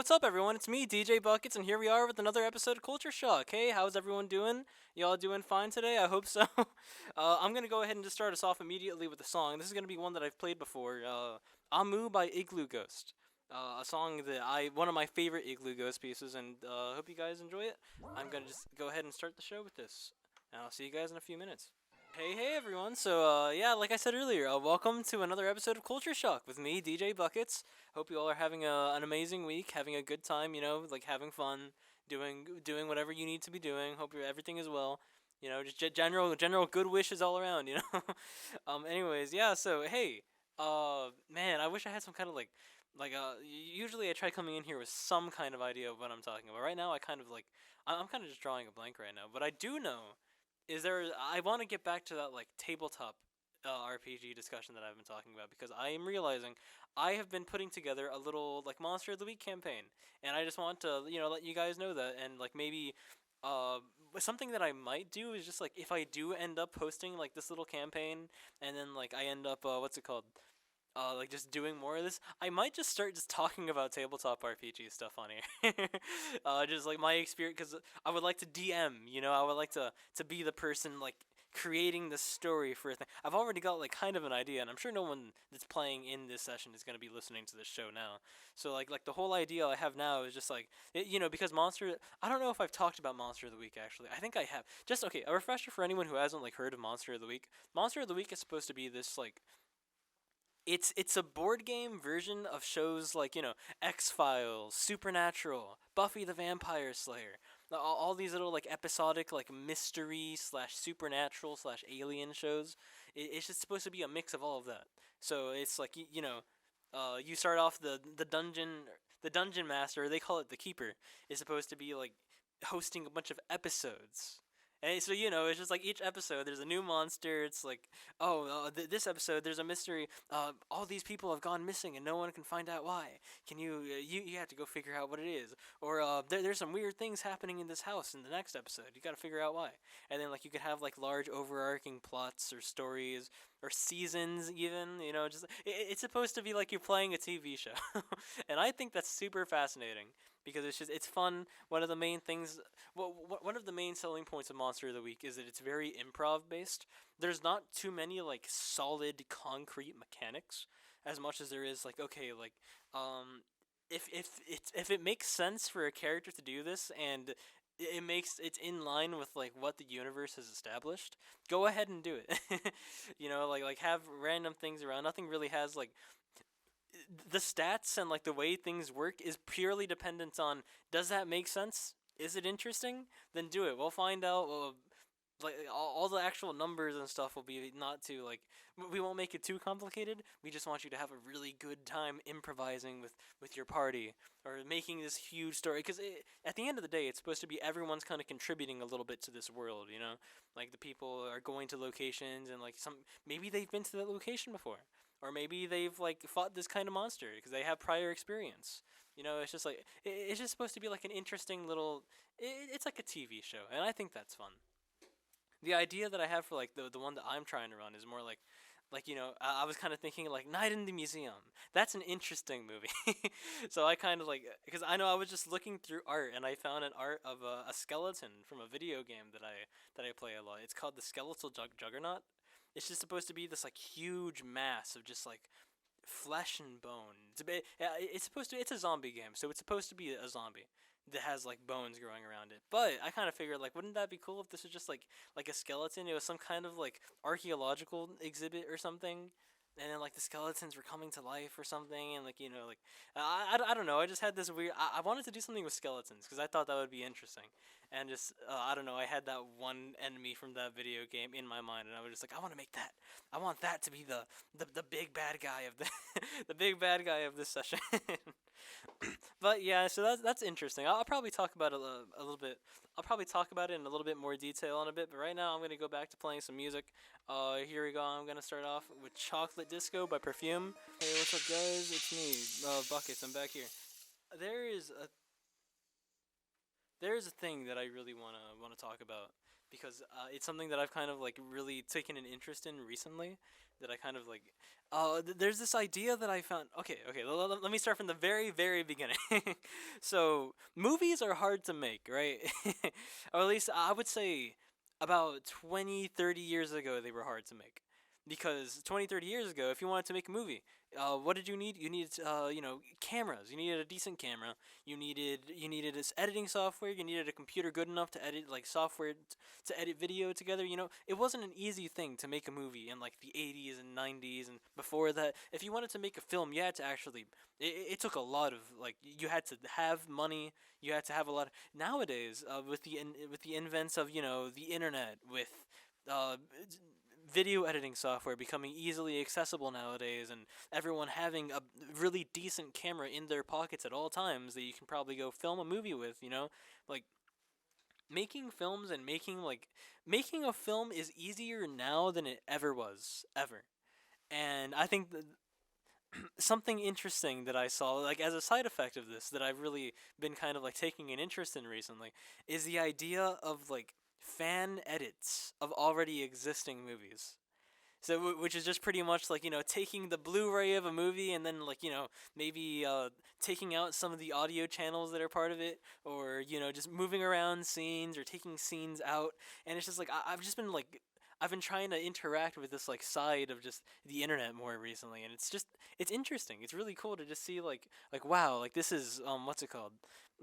what's up, everyone? It's me, DJ Buckets, and here we are with another episode of Culture Shock. Hey, how's everyone doing? Y'all doing fine today? I hope so. I'm gonna go ahead and just start us off immediately with a song. This is gonna be one that I've played before. Amu by Igloo Ghost. A song that one of my favorite Igloo Ghost pieces, and hope you guys enjoy it. I'm gonna just go ahead and start the show with this, and I'll see you guys in a few minutes. Hey everyone. So yeah, like I said earlier, welcome to another episode of Culture Shock with me, DJ Buckets. Hope you all are having an amazing week, having a good time, like having fun, doing whatever you need to be doing. Hope everything is well. Just general good wishes all around, anyways, yeah, so hey, man, I wish I had some kind of usually I try coming in here with some kind of idea of what I'm talking about. Right now I kind of I'm kind of just drawing a blank right now, but I do know I want to get back to that tabletop RPG discussion that I've been talking about, because I am realizing I have been putting together a little Monster of the Week campaign, and I just want to let you guys know that, and maybe uh something that I might do is just if I do end up posting this little campaign, and then I end up what's it called, just doing more of this, I might just start just talking about tabletop RPG stuff on here. Just my experience, because I would like to DM, I would like to be the person creating the story for a thing. I've already got kind of an idea, and I'm sure no one that's playing in this session is going to be listening to this show now. So the whole idea I have now is just because I don't know if I've talked about Monster of the Week actually. I think I have. Just okay, a refresher for anyone who hasn't heard of Monster of the Week. Monster of the Week is supposed to be this it's a board game version of shows X-Files, Supernatural, Buffy the Vampire Slayer. All these little episodic mystery slash supernatural slash alien shows. It's just supposed to be a mix of all of that. So it's you start off the dungeon master, they call it the keeper, is supposed to be hosting a bunch of episodes. And so it's just each episode there's a new monster. It's this episode there's a mystery. All these people have gone missing and no one can find out why. Can you have to go figure out what it is. Or there's some weird things happening in this house in the next episode. You got to figure out why. And then you could have large overarching plots or stories or seasons even. It's supposed to be like you're playing a TV show, and I think that's super fascinating. Because it's fun. One of the main things, one of the main selling points of Monster of the Week is that it's very improv based. There's not too many solid concrete mechanics, as much as there is if it makes sense for a character to do this, and it's in line with what the universe has established, go ahead and do it. Have random things around. Nothing really has the stats and the way things work is purely dependent on, does that make sense? Is it interesting? Then do it. We'll find out. All the actual numbers and stuff will be not too we won't make it too complicated. We just want you to have a really good time improvising with your party, or making this huge story, because at the end of the day it's supposed to be everyone's kind of contributing a little bit to this world. The people are going to locations, and maybe they've been to that location before. Or maybe they've fought this kind of monster because they have prior experience. It's just it's just supposed to be an interesting little. It's like a TV show, and I think that's fun. The idea that I have for the one that I'm trying to run is more I was kind of thinking Night in the Museum. That's an interesting movie. So I kind of because I know I was just looking through art, and I found an art of a skeleton from a video game that I play a lot. It's called the Skeletal Juggernaut. It's just supposed to be this huge mass of just flesh and bone. It's a zombie game, so it's supposed to be a zombie that has bones growing around it. But I kind of figured wouldn't that be cool if this was just a skeleton? It was some kind of archaeological exhibit or something, and then the skeletons were coming to life or something, and I don't know. I just had this weird. I wanted to do something with skeletons because I thought that would be interesting, and just I don't know. I had that one enemy from that video game in my mind, and I was just I want to make that. I want that to be the big bad guy of the the big bad guy of this session. But yeah, so that's interesting. I'll probably talk about it a little bit. I'll probably talk about it in a little bit more detail in a bit. But right now, I'm gonna go back to playing some music. Here we go. I'm gonna start off with "Chocolate Disco" by Perfume. Hey, what's up, guys? It's me, Buckets. I'm back here. There is a there's a thing that I really wanna talk about, because it's something that I've kind of really taken an interest in recently. that I kind of like. There's this idea that I found. Okay, okay. Let me start from the very, very beginning. So movies are hard to make, right? Or at least I would say about 20, 30 years ago they were hard to make. Because 20, 30 years ago, if you wanted to make a movie, what did you need? You needed, cameras. You needed a decent camera. You needed this editing software. You needed a computer good enough to edit like software to edit video together. It wasn't an easy thing to make a movie in like the 80s and 90s and before that. If you wanted to make a film, you had to actually. It took a lot of like you had to have money. You had to have a lot. Nowadays, with the invents of the internet with. Uh, Video editing software becoming easily accessible nowadays, and everyone having a really decent camera in their pockets at all times that you can probably go film a movie with, like making films and making a film is easier now than it ever was, ever. And I think that something interesting that I saw, like as a side effect of this, that I've really been kind of like taking an interest in recently, is the idea of like fan edits of already existing movies. So, which is just pretty much like taking the Blu-ray of a movie and then like maybe taking out some of the audio channels that are part of it, or just moving around scenes or taking scenes out, and it's just like I've just been like I've been trying to interact with this like side of just the internet more recently, and it's interesting. It's really cool to just see like wow, like this is what's it called,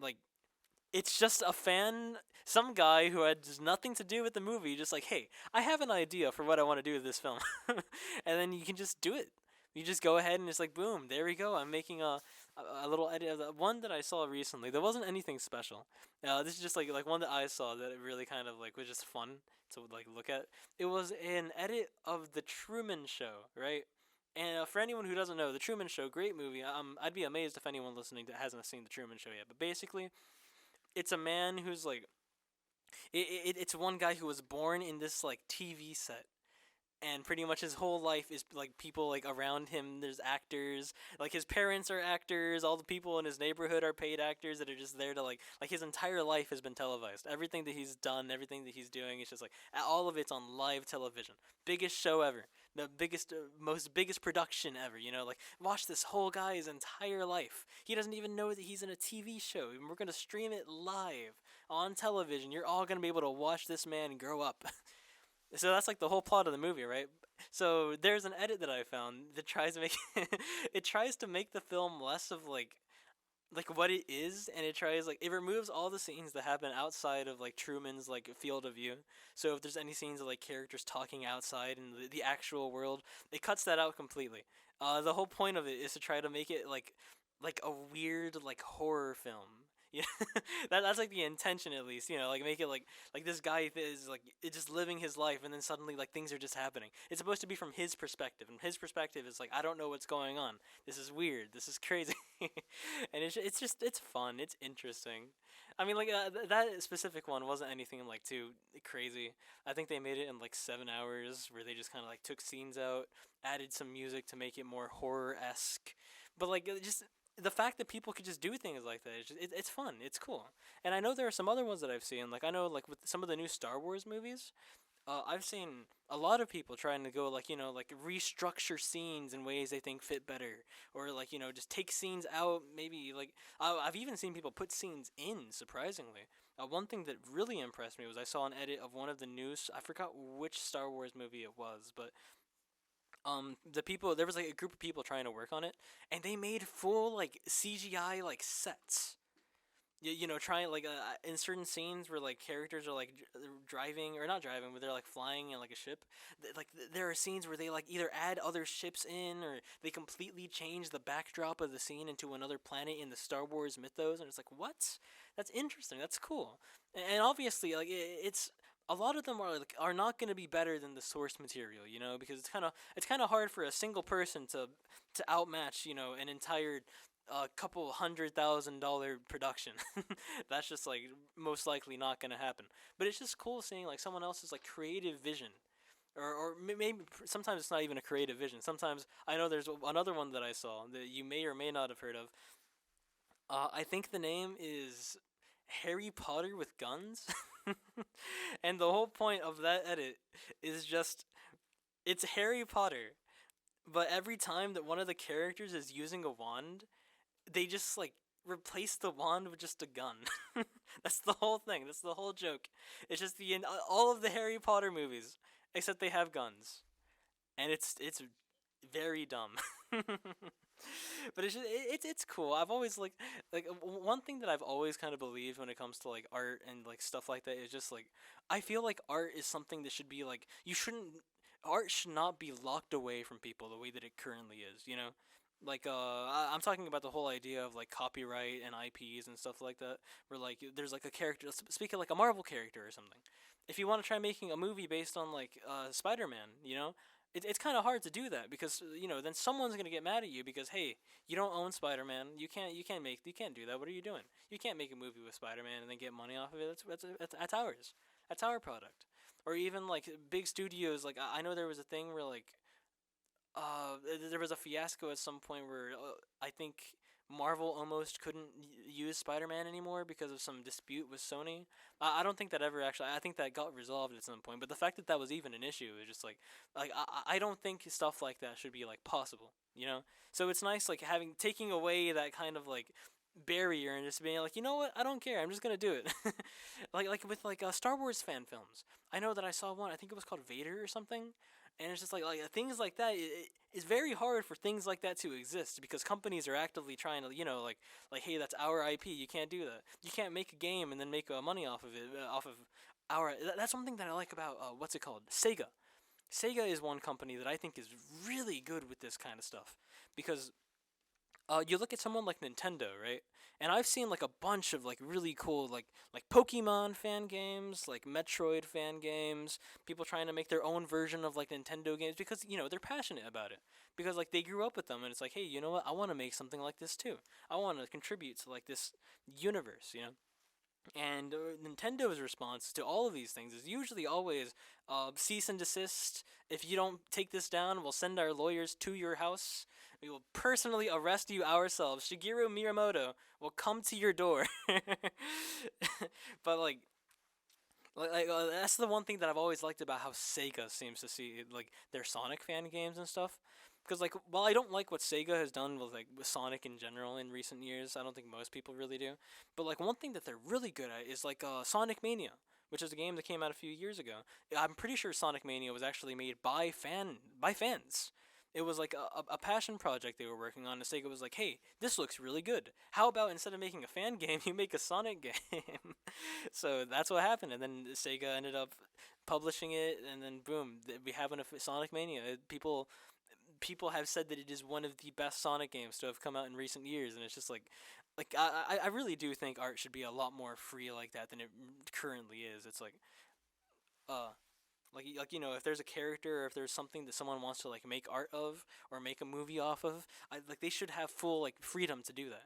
like it's just a fan, some guy who had just nothing to do with the movie, just like, hey, I have an idea for what I want to do with this film, and then you can just do it. You just go ahead and it's like, boom, there we go. I'm making a little edit of the one that I saw recently. There wasn't anything special. This is just like one that I saw that it really kind of like was just fun to like look at. It was an edit of the Truman Show, right? And for anyone who doesn't know, the Truman Show, great movie. I'd be amazed if anyone listening that hasn't seen the Truman Show yet. But basically, it's a man who's like it's one guy who was born in this like TV set, and pretty much his whole life is like people like around him. There's actors, like his parents are actors. All the people in his neighborhood are paid actors that are just there to like his entire life has been televised. Everything that he's done, everything that he's doing, it's just like all of it's on live television. Biggest show ever, the biggest, most biggest production ever. Like watch this whole guy's entire life. He doesn't even know that he's in a TV show, and we're gonna stream it live on television. You're all gonna be able to watch this man grow up. So that's like the whole plot of the movie, right? So there's an edit that I found that tries to make it tries to make the film less of like what it is, and it tries like it removes all the scenes that happen outside of like Truman's like field of view. So if there's any scenes of like characters talking outside in the actual world, it cuts that out completely. The whole point of it is to try to make it like a weird like horror film. Yeah, that's like the intention at least. Like make it like this guy is like just living his life, and then suddenly like things are just happening. It's supposed to be from his perspective, and his perspective is like I don't know what's going on. This is weird. This is crazy, and it's fun. It's interesting. I mean, like that specific one wasn't anything like too crazy. I think they made it in like 7 hours, where they just kind of like took scenes out, added some music to make it more horror esque, but like just the fact that people could just do things like that, it's fun. It's cool. And I know there are some other ones that I've seen. Like I know like with some of the new Star Wars movies, I've seen a lot of people trying to go like like restructure scenes in ways they think fit better, or like just take scenes out. Maybe like I've even seen people put scenes in. Surprisingly, one thing that really impressed me was I saw an edit of one of the new. I forgot which Star Wars movie it was, but the people, there was like a group of people trying to work on it, and they made full like CGI like sets. Trying like in certain scenes where like characters are like driving or not driving, but they're like flying in like a ship. There are scenes where they like either add other ships in, or they completely change the backdrop of the scene into another planet in the Star Wars mythos, and it's like what? That's interesting. That's cool. And obviously like it's a lot of them are not going to be better than the source material, because it's kind of hard for a single person to outmatch, an entire couple $100,000 production. That's just like most likely not going to happen. But it's just cool seeing like someone else's like creative vision. Or maybe sometimes it's not even a creative vision. Sometimes I know there's another one that I saw that you may or may not have heard of. I think the name is Harry Potter with guns. And the whole point of that edit is just it's Harry Potter, but every time that one of the characters is using a wand, they just like replace the wand with just a gun. That's the whole thing. That's the whole joke. It's just the in all of the Harry Potter movies, except they have guns, and it's very dumb. But it's cool. I've always one thing that I've always kind of believed when it comes to like art and like stuff like that is just like I feel like art is something that should be like you shouldn't art should not be locked away from people the way that it currently is. You know, like I'm talking about the whole idea of like copyright and IPs and stuff like that. Where like there's like a character, speak of like a Marvel character or something. If you want to try making a movie based on like Spider-Man, you know, it's kind of hard to do that because you know then someone's gonna get mad at you because hey you don't own Spider-Man, you can't do that, what are you doing, you can't make a movie with Spider-Man and then get money off of it, that's ours, that's our product. Or even like big studios, like I know there was a thing where like there was a fiasco at some point where I think Marvel almost couldn't use Spider-Man anymore because of some dispute with Sony. I don't think that ever actually. I think that got resolved at some point. But the fact that that was even an issue is just like I don't think stuff like that should be like possible. You know. So it's nice like having taking away that kind of like barrier and just being like, you know what, I don't care, I'm just gonna do it. Like with like Star Wars fan films. I know that I saw one. I think it was called Vader or something, and it's just like things like that. It's very hard for things like that to exist because companies are actively trying to like hey that's our IP. You can't do that. You can't make a game and then make money off of it off of our. That's something that I like about what's it called, Sega. Sega is one company that I think is really good with this kind of stuff because you look at someone like Nintendo, right? And I've seen like a bunch of like really cool like Pokemon fan games, like Metroid fan games, people trying to make their own version of like Nintendo games because you know they're passionate about it because like they grew up with them and it's like hey you know what, I want to make something like this too. I want to contribute to like this universe, you know. And Nintendo's response to all of these things is usually always cease and desist. If you don't take this down, we'll send our lawyers to your house. We will personally arrest you ourselves. Shigeru Miyamoto will come to your door. But that's the one thing that I've always liked about how Sega seems to see like their Sonic fan games and stuff. Because like, while I don't like what Sega has done with Sonic in general in recent years, I don't think most people really do. But like one thing that they're really good at is like Sonic Mania, which is a game that came out a few years ago. I'm pretty sure Sonic Mania was actually made by fans. It was like a passion project they were working on. And Sega was like, "Hey, this looks really good. How about instead of making a fan game, you make a Sonic game?" So that's what happened, and then Sega ended up publishing it, and then boom, we have Sonic Mania. People have said that it is one of the best Sonic games to have come out in recent years, and it's just like I really do think art should be a lot more free like that than it currently is. It's uh like you know, if there's a character or if there's something that someone wants to like make art of or make a movie off of, like they should have full like freedom to do that.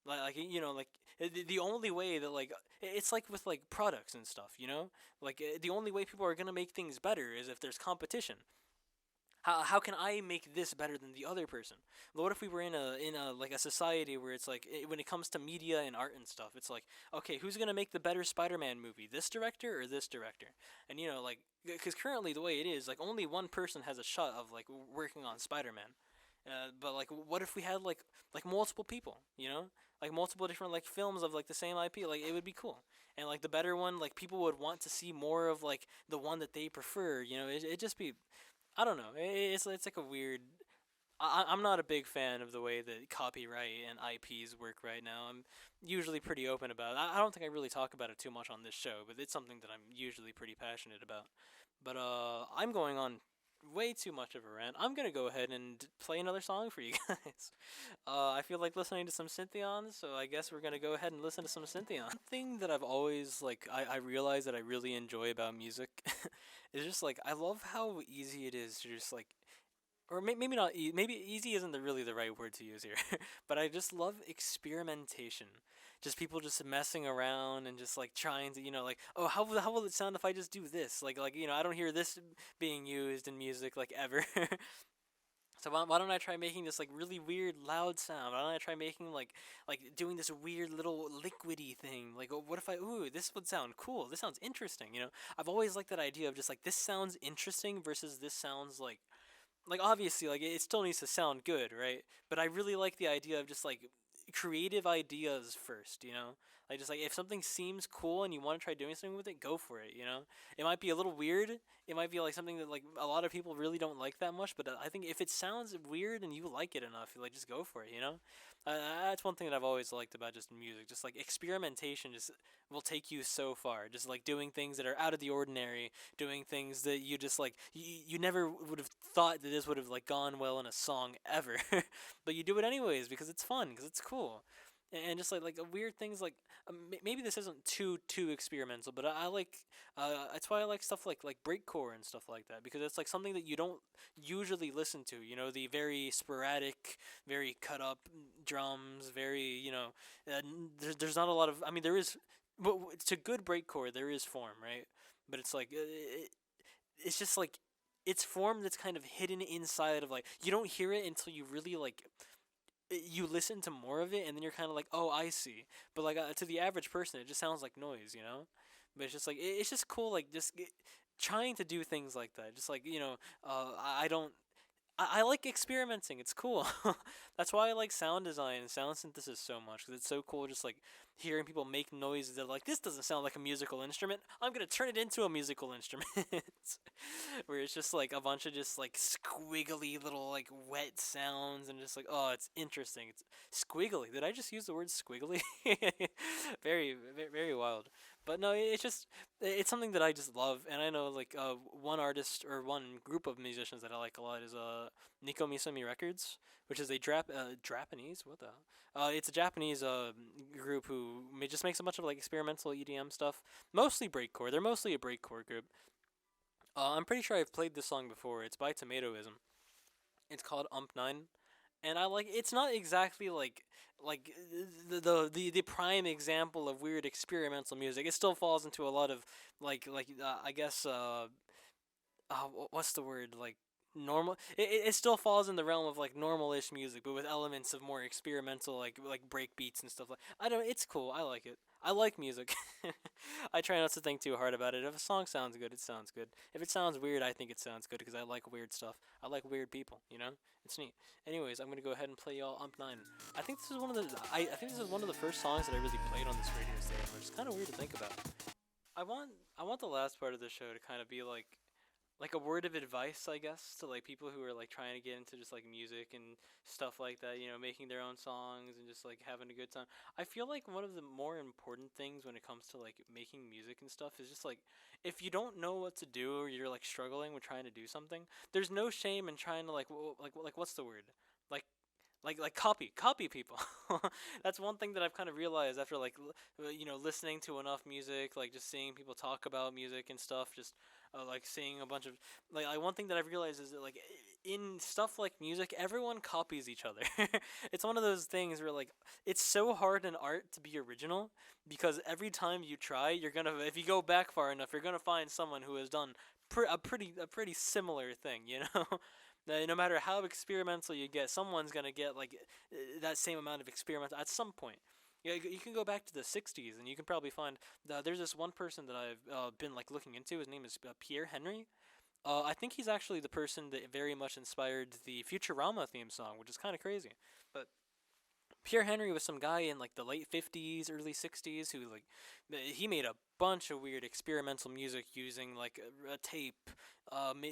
Like you know, like the only way that like it's like with like products and stuff, you know, like the only way people are gonna make things better is if there's competition. How can I make this better than the other person? What if we were in a like a society where it's like when it comes to media and art and stuff, it's like okay, who's gonna make the better Spider-Man movie, this director or this director? And you know, like because currently the way it is, like only one person has a shot of like working on Spider-Man. But like, what if we had like multiple people? You know, like multiple different like films of like the same IP. Like it would be cool. And like the better one, like people would want to see more of like the one that they prefer. You know, it just be I don't know. It's like a weird. I'm not a big fan of the way that copyright and IPs work right now. I'm usually pretty open about it. I don't think I really talk about it too much on this show, but it's something that I'm usually pretty passionate about. But I'm going on way too much of a rant. I'm gonna go ahead and play another song for you guys. I feel like listening to some Syntheons, so I guess we're gonna go ahead and listen to some Syntheon. One thing that I've always like I realize that I really enjoy about music is just like I love how easy it is to just like or maybe not maybe easy isn't really the right word to use here, but I just love experimentation, just people just messing around and just like trying to like oh how will it sound if I just do this like I don't hear this being used in music like ever. So why don't I try making this like really weird loud sound? Why don't I try making like doing this weird little liquidy thing? Like what if this would sound cool. This sounds interesting. I've always liked that idea of just like this sounds interesting versus this sounds like like obviously like it still needs to sound good, right? But I really like the idea of just like creative ideas first, like just like if something seems cool and you want to try doing something with it, go for it. It might be a little weird, it might be like something that like a lot of people really don't like that much, but I think if it sounds weird and you like it enough, you like just go for it. That's one thing that I've always liked about just music, just like experimentation just will take you so far, just like doing things that are out of the ordinary, doing things that you just like you never would have thought that this would have like gone well in a song ever. But you do it anyways because it's fun, because it's cool. And just like weird things like maybe this isn't too experimental, but I like that's why I like stuff like breakcore and stuff like that, because it's like something that you don't usually listen to. The very sporadic, very cut up drums, very there's not a lot of, I mean there is, but to good breakcore there is form, right? But it's like it's just like it's form that's kind of hidden inside of, like, you don't hear it until you really like you listen to more of it, and then you're kind of like, oh, I see. But like to the average person it just sounds like noise. But it's just like it's just cool, like just trying to do things like that, just like I don't I like experimenting. It's cool. That's why I like sound design and sound synthesis so much, because it's so cool. Just like hearing people make noises that are like, this doesn't sound like a musical instrument. I'm gonna turn it into a musical instrument. Where it's just like a bunch of just like squiggly little like wet sounds, and just like, oh, it's interesting. It's squiggly. Did I just use the word squiggly? Very wild. But no, it's something that I just love, and I know like one artist or one group of musicians that I like a lot is Nico Misumi Records, which is a Japanese, what the hell? It's a Japanese group who just makes a bunch of like experimental EDM stuff, mostly breakcore. They're mostly a breakcore group. I'm pretty sure I've played this song before. It's by Tomatoism. It's called Ump 9, and I like, it's not exactly like the prime example of weird experimental music. It still falls into a lot of I guess what's the word, like normal, it still falls in the realm of like normal-ish music, but with elements of more experimental, like break beats and stuff. Like, I don't, it's cool, I like it. I like music. I try not to think too hard about it. If a song sounds good, it sounds good. If it sounds weird, I think it sounds good, because I like weird stuff. I like weird people. It's neat. Anyways, I'm gonna go ahead and play y'all Ump 9. I think this is one of the first songs that I really played on this radio station, which is kind of weird to think about. I want the last part of the show to kind of be like a word of advice, I guess, to like people who are like trying to get into just like music and stuff like that, making their own songs and just like having a good time. I feel like one of the more important things when it comes to like making music and stuff is just like, if you don't know what to do, or you're like struggling with trying to do something, there's no shame in trying to like what's the word? Like copy people. That's one thing that I've kind of realized after like listening to enough music, like just seeing people talk about music and stuff, just like seeing a bunch of like one thing that I've realized is that like in stuff like music, everyone copies each other. It's one of those things where like it's so hard in art to be original, because every time you try, you're gonna, if you go back far enough, you're gonna find someone who has done a pretty similar thing. No matter how experimental you get, someone's gonna get like that same amount of experimental at some point. Yeah, you can go back to the '60s, and you can probably find there's this one person that I've been like looking into. His name is Pierre Henry. I think he's actually the person that very much inspired the Futurama theme song, which is kind of crazy. But Pierre Henry was some guy in like the late '50s, early '60s who like he made a bunch of weird experimental music using like a tape,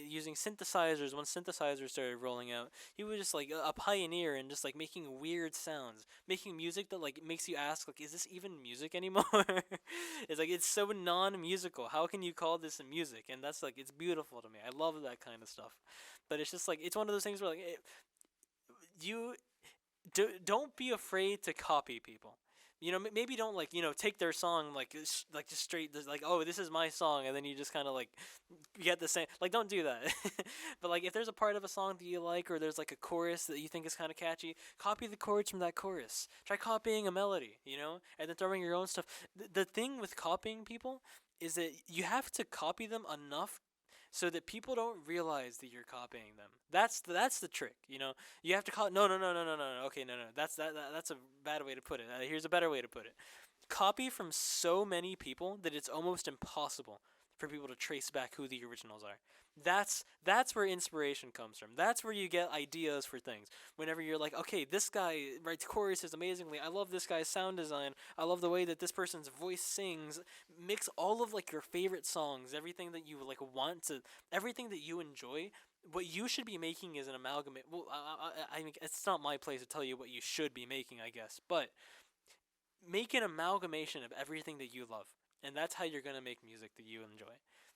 using synthesizers. When synthesizers started rolling out, he was just like a pioneer in just like making weird sounds, making music that like makes you ask like, is this even music anymore? It's like, it's so non-musical. How can you call this a music? And that's like, it's beautiful to me. I love that kind of stuff. But it's just like, it's one of those things where like you don't be afraid to copy people. Maybe don't like take their song like just straight like, oh, this is my song, and then you just kind of like get the same, like, don't do that. But like if there's a part of a song that you like, or there's like a chorus that you think is kind of catchy, copy the chords from that chorus. Try copying a melody, and then throwing your own stuff. The thing with copying people is that you have to copy them enough so that people don't realize that you're copying them. That's the trick. You have to call it. No. Okay, no. That's a bad way to put it. Here's a better way to put it. Copy from so many people that it's almost impossible for people to trace back who the originals are. That's where inspiration comes from. That's where you get ideas for things. Whenever you're like, okay, this guy writes choruses amazingly. I love this guy's sound design. I love the way that this person's voice sings. Mix all of like your favorite songs, everything that you like want to, everything that you enjoy. What you should be making is an amalgamate. Well, I mean, it's not my place to tell you what you should be making, I guess, but make an amalgamation of everything that you love, and that's how you're gonna make music that you enjoy.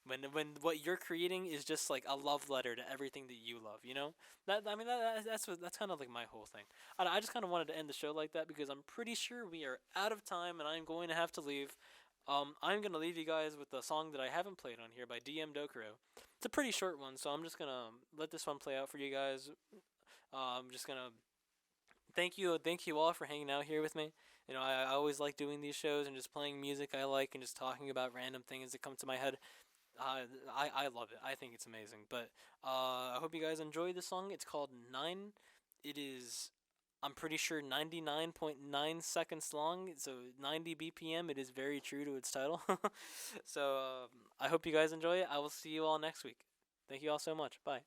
When what you're creating is just like a love letter to everything that you love, you know. That I mean that's kind of like my whole thing. I just kind of wanted to end the show like that because I'm pretty sure we are out of time and I'm going to have to leave. I'm gonna leave you guys with a song that I haven't played on here by DM Dokuro. It's a pretty short one, so I'm just gonna let this one play out for you guys. I'm just gonna thank you all for hanging out here with me. You know, I always like doing these shows and just playing music I like and just talking about random things that come to my head. I love it. I think it's amazing. But I hope you guys enjoyed this song. It's called Nine. It is, I'm pretty sure, 99.9 seconds long. So 90 BPM. It is very true to its title. So I hope you guys enjoy it. I will see you all next week. Thank you all so much. Bye.